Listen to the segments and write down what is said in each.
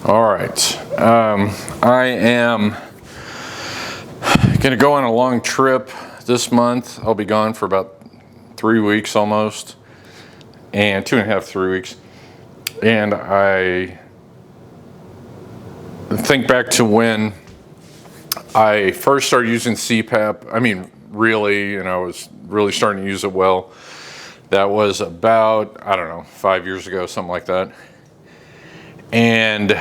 All right. I am going to go on a long trip this month. I'll be gone for about 3 weeks almost, and 2.5, 3 weeks. And I think back to when I first started using CPAP. I mean, really, and I was really starting to use it well. That was about, I don't know, 5 years ago, something like that. And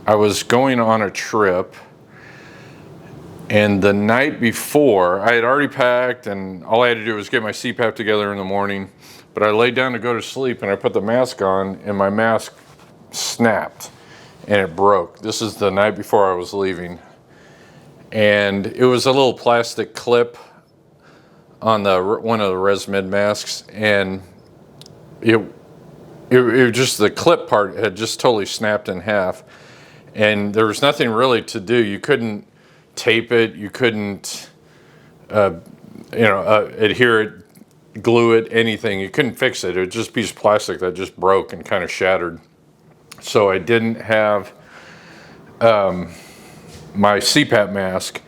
I was going on a trip, and the night before, I had already packed, and all I had to do was get my CPAP together in the morning. But I laid down to go to sleep, and I put the mask on, and my mask snapped, and it broke. This is the night before I was leaving. And it was a little plastic clip on one of the ResMed masks, and it just, the clip part had just totally snapped in half, and there was nothing really to do. You couldn't tape it, you couldn't adhere it, glue it, anything. You couldn't fix it. It was just a piece of plastic that just broke and kind of shattered. So I didn't have my CPAP mask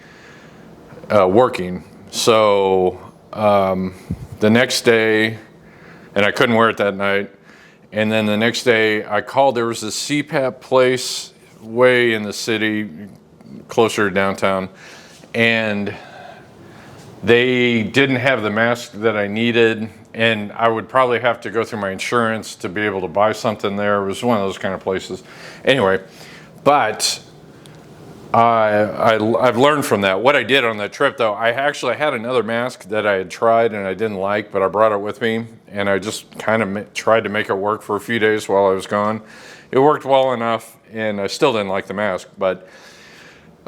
working. So the next day, and I couldn't wear it that night. And then the next day I called, there was a CPAP place way in the city, closer to downtown, and they didn't have the mask that I needed, and I would probably have to go through my insurance to be able to buy something there. It was one of those kind of places. Anyway, but I've learned from that. What I did on that trip, though, I actually had another mask that I had tried and I didn't like, but I brought it with me, and I just kind of tried to make it work for a few days while I was gone. It worked well enough, and I still didn't like the mask. But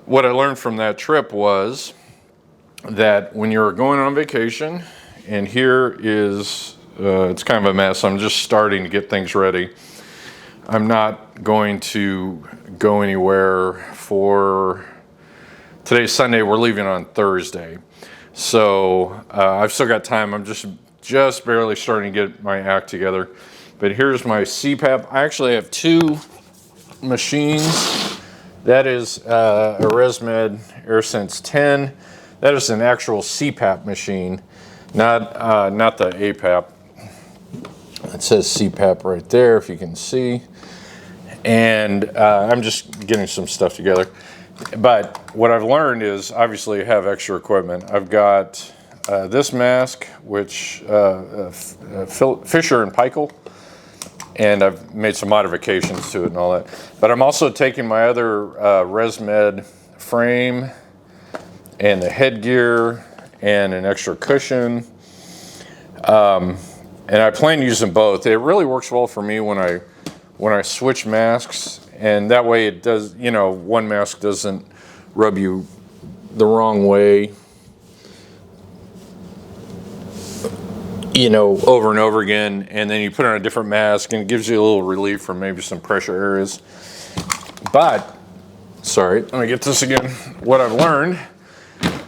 what I learned from that trip was that when you're going on vacation, and here is, it's kind of a mess. I'm just starting to get things ready. I'm not going to go anywhere for, today's Sunday, we're leaving on Thursday. So I've still got time. I'm just barely starting to get my act together. But here's my CPAP. I actually have two machines. That is a ResMed AirSense 10. That is an actual CPAP machine, not the APAP. It says CPAP right there, if you can see. And I'm just getting some stuff together. But what I've learned is, obviously, I have extra equipment. I've got this mask, which Fisher and Paykel, and I've made some modifications to it and all that. But I'm also taking my other ResMed frame and the headgear and an extra cushion. And I plan to use them both. It really works well for me when I switch masks, and that way it does, one mask doesn't rub you the wrong way, over and over again, and then you put on a different mask and it gives you a little relief from maybe some pressure areas. But, sorry, let me get this again. What I've learned,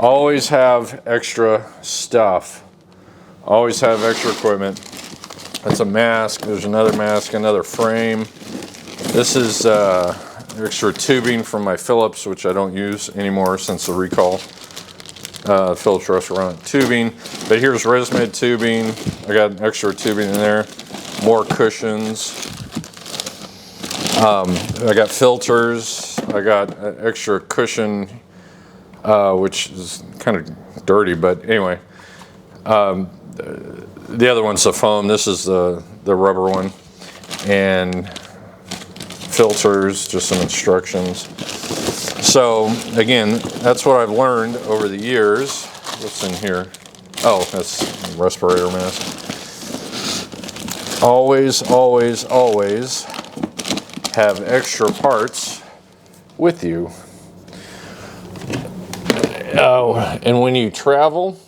always have extra stuff. Always have extra equipment. That's a mask. There's another mask, another frame. This is extra tubing from my Philips, which I don't use anymore since the recall. Philips restaurant tubing. But here's ResMed tubing. I got an extra tubing in there. More cushions. I got filters. I got an extra cushion, which is kind of dirty, but anyway. The other one's the foam. This is the rubber one. And filters, just some instructions. So again, that's what I've learned over the years. What's in here? Oh, that's a respirator mask. Always, always, always have extra parts with you. Oh, and when you travel,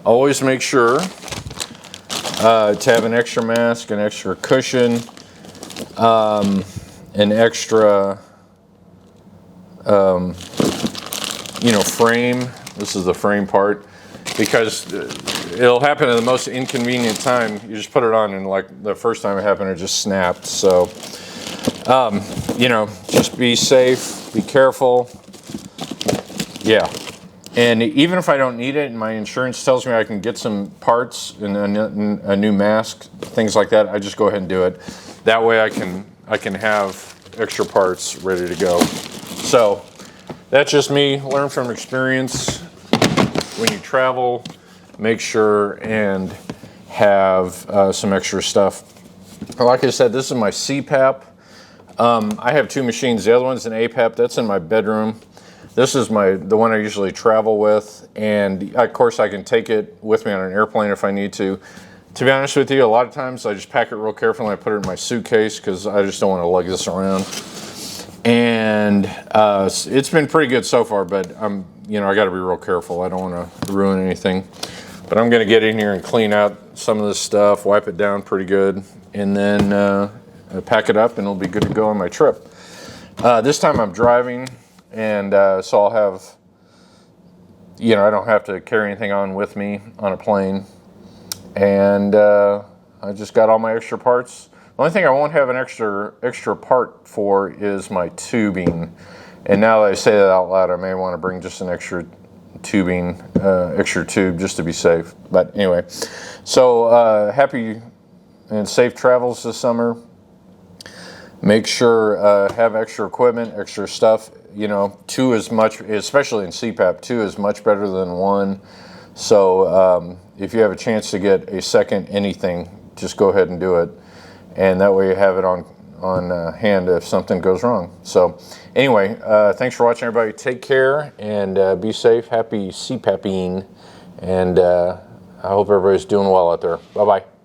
always make sure to have an extra mask, an extra cushion, an extra, frame. This is the frame part, because it'll happen at the most inconvenient time. You just put it on, and like the first time it happened, it just snapped. So You know, just be safe, be careful. Yeah. And even if I don't need it and my insurance tells me I can get some parts and a new mask, things like that, I just go ahead and do it. That way I can have extra parts ready to go. So that's just me, learn from experience. When you travel, make sure and have some extra stuff. Like I said, this is my CPAP. I have two machines. The other one's an APAP. That's in my bedroom. This is the one I usually travel with, and of course I can take it with me on an airplane if I need to. To be honest with you, a lot of times I just pack it real carefully and I put it in my suitcase because I just don't want to lug this around. And it's been pretty good so far, but I got to be real careful. I don't want to ruin anything. But I'm going to get in here and clean out some of this stuff, wipe it down pretty good, and then pack it up, and it'll be good to go on my trip. This time I'm driving. And so I'll have, I don't have to carry anything on with me on a plane. And I just got all my extra parts. The only thing I won't have an extra part for is my tubing. And now that I say that out loud, I may want to bring just an extra tube just to be safe. But anyway, so happy and safe travels this summer. Make sure have extra equipment, extra stuff. Two is much, especially in CPAP, two is much better than one. So if you have a chance to get a second anything, just go ahead and do it. And that way you have it on hand if something goes wrong. So anyway, thanks for watching, everybody. Take care and be safe. Happy CPAPing. And I hope everybody's doing well out there. Bye-bye.